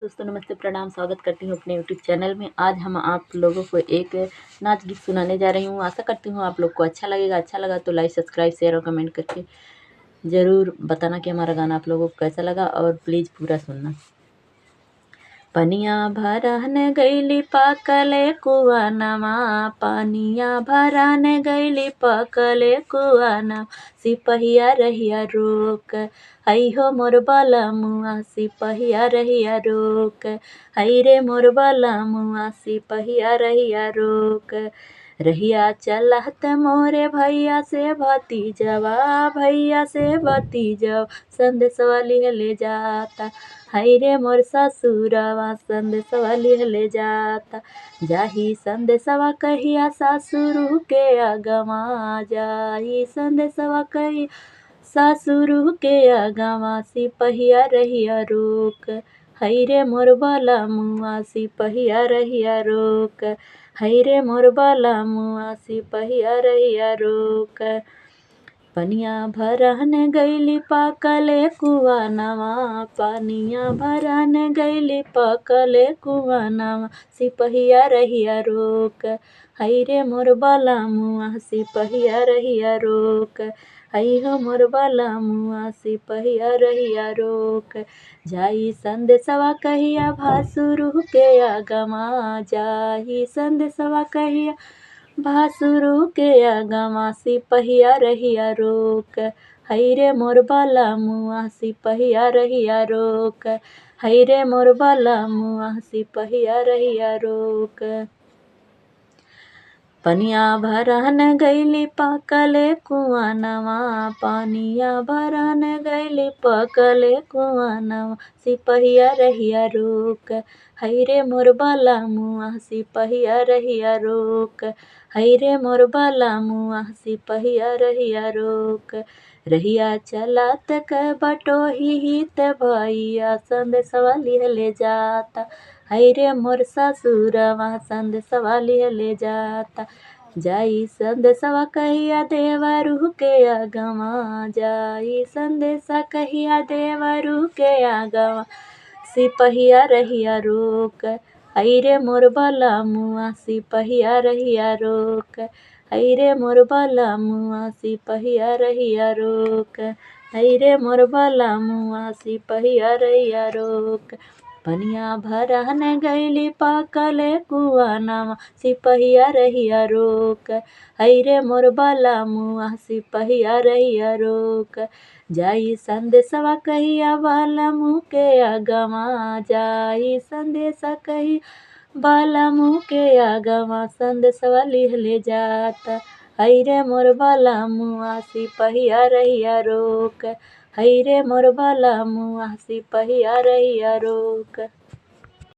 दोस्तों नमस्ते, प्रणाम, स्वागत करती हूँ अपने यूट्यूब चैनल में। आज हम आप लोगों को एक नाच गीत सुनाने जा रही हूँ। आशा करती हूँ आप लोग को अच्छा लगेगा। अच्छा लगा तो लाइक, सब्सक्राइब, शेयर और कमेंट करके ज़रूर बताना कि हमारा गाना आप लोगों को कैसा लगा, और प्लीज़ पूरा सुनना। पनिया भरन गईली पकले कुआनमा, पनिया भरन गईली पकले कुआना, सिपहिया रहिया रोक, हई हो मोर बलमुआ, सिपहिया रहिया रोक, हई रे मोर बलमुआ, सिपहिया रहिया रोक। रहिया चलत मोरे भैया से भतीजवा, भैया से भतीजव, संदेशवा लिहले जाता, हई रे मोर ससुरवा, संदेशवा लिहले जाता। जाही संदेशवा कहिया सासुरु के अगवा, जाही संदेशवा कहिया सासुरु के अगवा, सिपहिया रहिया रोक, हई रे मोर बलमुआ, सिपहिया रहिया रोक, हई रे मोर बलमुआ, सिपहिया रहिया रोक। पनिया भरन गईली पकले कुआनवा, पनिया भरन गईली पकले कुआनवा, सिपहिया रहिया रोक, हई रे मोर बलमुआ, सिपहिया रहिया रोक, हई हो मोर बलमुआ, सिपहिया रहिया रोक। जाई संदेशवा कहिया भासुरु के अगवा, जाही संदेशवा कहिया भासुरु के अगवा, सिपहिया रहिया रोक, हई रे मोर बलमुआ, सिपहिया रहिया रोक, हई रे मोर बलमुआ, सिपहिया रहिया रोक। पनिया भरन गईली पकले कुआनवा, पनिया भरन गईली पकले कुआनवा, सिपहिया रहिया रोक, हई रे मोर बलमुआ, सिपहिया रहिया रोक, हई रे मोर बलमुआ, सिपहिया रहिया रोक। रहिया चलत क बटोही हित भैया, संदेशवा लिहले जाता, हई रे मोर ससुरवा, संदेशवा लिहले जाता। जाई संदेशवा कहिया देवरू के अगवा, जाई संदेशा कहिया देवरू के अगवा, सिपहिया रहिया रोक, हई रे मोर बलमुआ, सिपहिया रहिया रोक, हई रे मोर बलमुआ, सिपहिया रहिया रोक, हई रे मोर बलमुआ, सिपहिया रहिया रोक। पनिया भरन गईली पकले कुआनवा, सिपहिया रहिया रोक, हई रे मोर बलमुआ, सिपहिया रहिया रोक। जाई संदेशवा कहिया बलमु के अगवा, जाई संदेशा कहिया बलमु के अगवा, संदेशवा लिहले जाता, हई रे मोर बलमुआ, सिपहिया रहिया रोक, हई रे मोर बलमुआ, सिपहिया रहिया रोक।